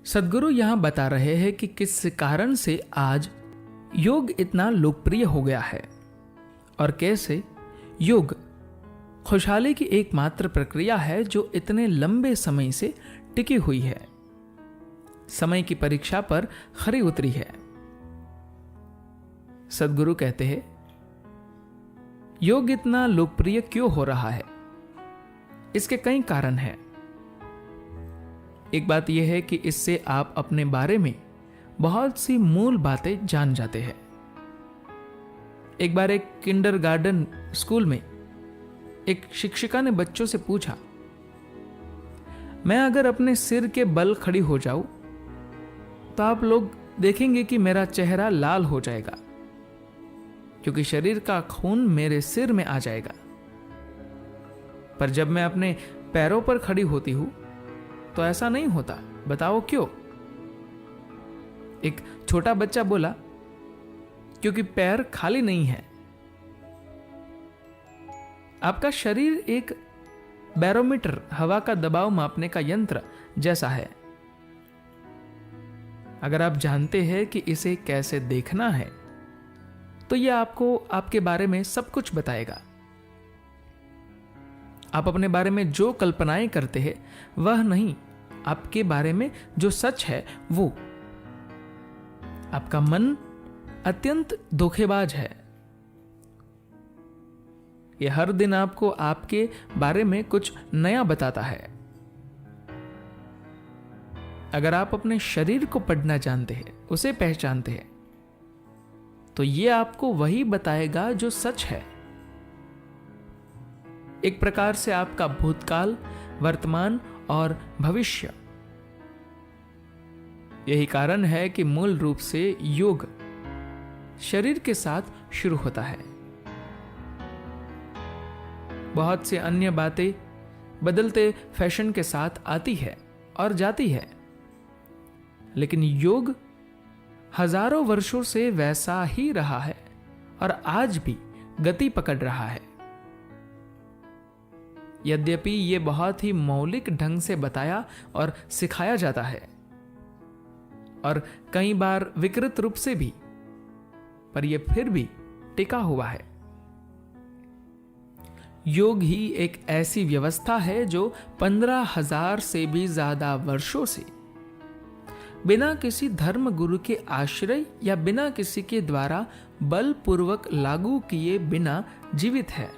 सद्गुरु यहाँ बता रहे हैं कि किस कारण से आज योग इतना लोकप्रिय हो गया है और कैसे योग खुशहाली की एकमात्र प्रक्रिया है जो इतने लंबे समय से टिकी हुई है, समय की परीक्षा पर खरी उतरी है। सद्गुरु कहते हैं, योग इतना लोकप्रिय क्यों हो रहा है? इसके कई कारण हैं। एक बात यह है कि इससे आप अपने बारे में बहुत सी मूल बातें जान जाते हैं। एक बार एक किंडरगार्टन स्कूल में एक शिक्षिका ने बच्चों से पूछा, मैं अगर अपने सिर के बल खड़ी हो जाऊं तो आप लोग देखेंगे कि मेरा चेहरा लाल हो जाएगा क्योंकि शरीर का खून मेरे सिर में आ जाएगा, पर जब मैं अपने पैरों पर खड़ी होती हूं तो ऐसा नहीं होता, बताओ क्यों? एक छोटा बच्चा बोला, क्योंकि पैर खाली नहीं है। आपका शरीर एक बैरोमीटर, हवा का दबाव मापने का यंत्र जैसा है। अगर आप जानते हैं कि इसे कैसे देखना है तो यह आपको आपके बारे में सब कुछ बताएगा। आप अपने बारे में जो कल्पनाएं करते हैं वह नहीं, आपके बारे में जो सच है वो। आपका मन अत्यंत धोखेबाज है। यह हर दिन आपको आपके बारे में कुछ नया बताता है। अगर आप अपने शरीर को पढ़ना जानते हैं, उसे पहचानते हैं, तो यह आपको वही बताएगा जो सच है। एक प्रकार से आपका भूतकाल, वर्तमान और भविष्य। यही कारण है कि मूल रूप से योग शरीर के साथ शुरू होता है। बहुत से अन्य बातें बदलते फैशन के साथ आती है और जाती है, लेकिन योग हजारों वर्षों से वैसा ही रहा है और आज भी गति पकड़ रहा है। यद्यपि यह बहुत ही मौलिक ढंग से बताया और सिखाया जाता है और कई बार विकृत रूप से भी, पर यह फिर भी टिका हुआ है। योग ही एक ऐसी व्यवस्था है जो 15,000 से भी ज्यादा वर्षों से बिना किसी धर्म गुरु के आश्रय या बिना किसी के द्वारा बलपूर्वक लागू किए बिना जीवित है,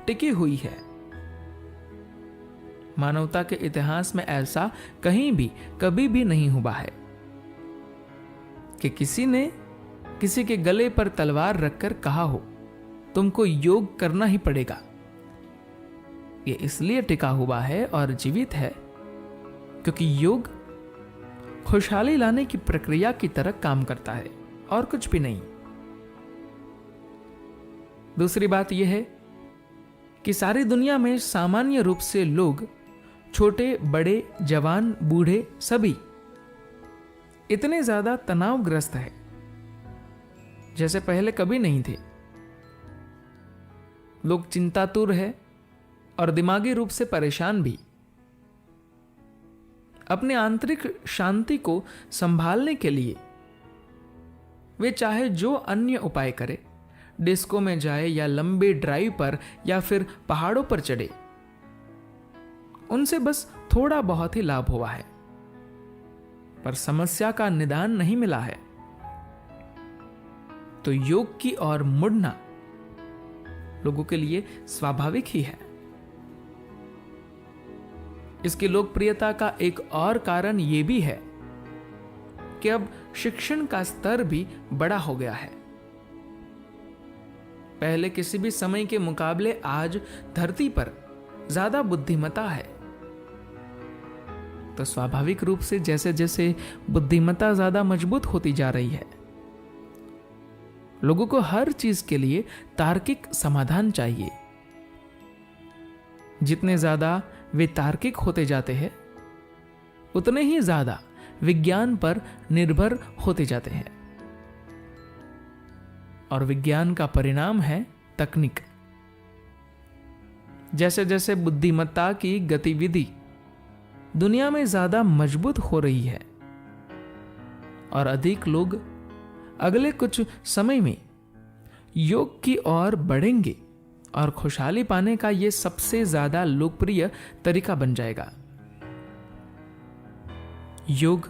टिकी हुई है। मानवता के इतिहास में ऐसा कहीं भी कभी भी नहीं हुआ है कि किसी ने किसी के गले पर तलवार रखकर कहा हो, तुमको योग करना ही पड़ेगा। यह इसलिए टिका हुआ है और जीवित है क्योंकि योग खुशहाली लाने की प्रक्रिया की तरह काम करता है और कुछ भी नहीं। दूसरी बात यह है कि सारी दुनिया में सामान्य रूप से लोग, छोटे बड़े, जवान बूढ़े, सभी इतने ज्यादा तनावग्रस्त है जैसे पहले कभी नहीं थे। लोग चिंतातुर है और दिमागी रूप से परेशान भी। अपने आंतरिक शांति को संभालने के लिए वे चाहे जो अन्य उपाय करे, डिस्को में जाए या लंबे ड्राइव पर या फिर पहाड़ों पर चढ़े, उनसे बस थोड़ा बहुत ही लाभ हुआ है, पर समस्या का निदान नहीं मिला है। तो योग की ओर मुड़ना लोगों के लिए स्वाभाविक ही है। इसकी लोकप्रियता का एक और कारण यह भी है कि अब शिक्षण का स्तर भी बड़ा हो गया है। पहले किसी भी समय के मुकाबले आज धरती पर ज्यादा बुद्धिमत्ता है, तो स्वाभाविक रूप से जैसे जैसे बुद्धिमत्ता ज्यादा मजबूत होती जा रही है, लोगों को हर चीज के लिए तार्किक समाधान चाहिए। जितने ज्यादा वे तार्किक होते जाते हैं, उतने ही ज्यादा विज्ञान पर निर्भर होते जाते हैं, और विज्ञान का परिणाम है तकनीक। जैसे जैसे बुद्धिमत्ता की गतिविधि दुनिया में ज्यादा मजबूत हो रही है और अधिक लोग अगले कुछ समय में योग की ओर बढ़ेंगे और खुशहाली पाने का यह सबसे ज्यादा लोकप्रिय तरीका बन जाएगा। योग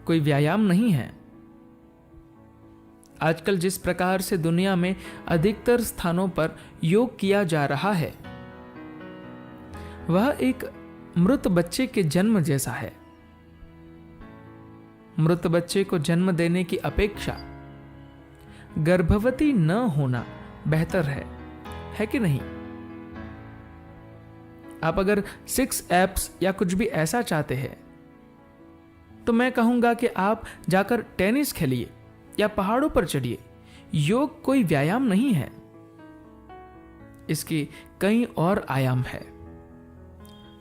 कोई व्यायाम नहीं है। आजकल जिस प्रकार से दुनिया में अधिकतर स्थानों पर योग किया जा रहा है, वह एक मृत बच्चे के जन्म जैसा है। मृत बच्चे को जन्म देने की अपेक्षा गर्भवती न होना बेहतर है कि नहीं? आप अगर 6 एप्स या कुछ भी ऐसा चाहते हैं तो मैं कहूंगा कि आप जाकर टेनिस खेलिए या पहाड़ों पर चढ़िए। योग कोई व्यायाम नहीं है, इसके कई और आयाम है।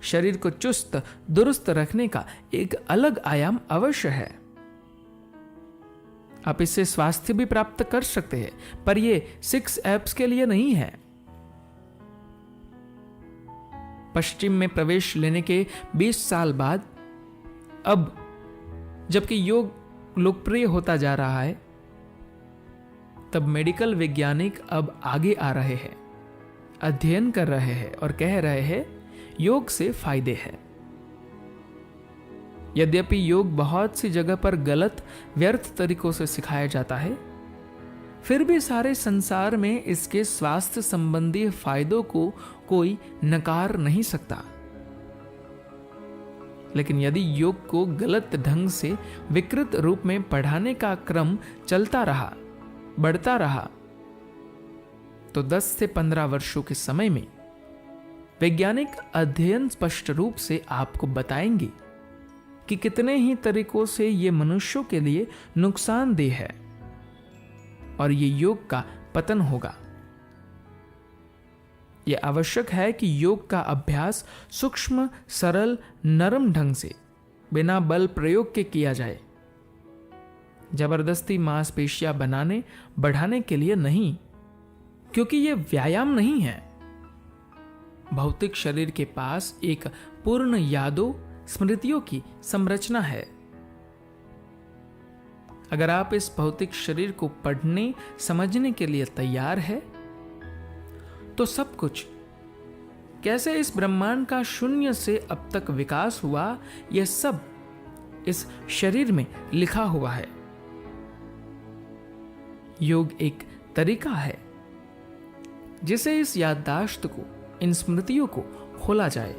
शरीर को चुस्त दुरुस्त रखने का एक अलग आयाम अवश्य है। आप इससे स्वास्थ्य भी प्राप्त कर सकते हैं, पर यह 6 एप्स के लिए नहीं है। पश्चिम में प्रवेश लेने के 20 साल बाद, अब जबकि योग लोकप्रिय होता जा रहा है, तब मेडिकल वैज्ञानिक अब आगे आ रहे हैं, अध्ययन कर रहे हैं और कह रहे हैं योग से फायदे हैं। यद्यपि योग बहुत सी जगह पर गलत व्यर्थ तरीकों से सिखाया जाता है, फिर भी सारे संसार में इसके स्वास्थ्य संबंधी फायदों को कोई नकार नहीं सकता। लेकिन यदि योग को गलत ढंग से विकृत रूप में पढ़ाने का क्रम चलता रहा, बढ़ता रहा, तो 10 से 15 वर्षों के समय में वैज्ञानिक अध्ययन स्पष्ट रूप से आपको बताएंगे कि कितने ही तरीकों से यह मनुष्यों के लिए नुकसानदेह है और ये योग का पतन होगा। यह आवश्यक है कि योग का अभ्यास सूक्ष्म, सरल, नरम ढंग से बिना बल प्रयोग के किया जाए। जबरदस्ती मांसपेशियां बनाने बढ़ाने के लिए नहीं, क्योंकि यह व्यायाम नहीं है। भौतिक शरीर के पास एक पूर्ण यादों, स्मृतियों की संरचना है। अगर आप इस भौतिक शरीर को पढ़ने समझने के लिए तैयार है, तो सब कुछ कैसे इस ब्रह्मांड का शून्य से अब तक विकास हुआ, यह सब इस शरीर में लिखा हुआ है। योग एक तरीका है जिसे इस याददाश्त को, इन स्मृतियों को खोला जाए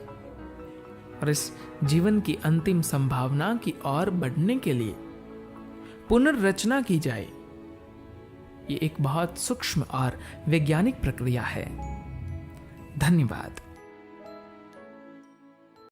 और इस जीवन की अंतिम संभावना की ओर बढ़ने के लिए पुनर्रचना की जाए। ये एक बहुत सूक्ष्म और वैज्ञानिक प्रक्रिया है। धन्यवाद।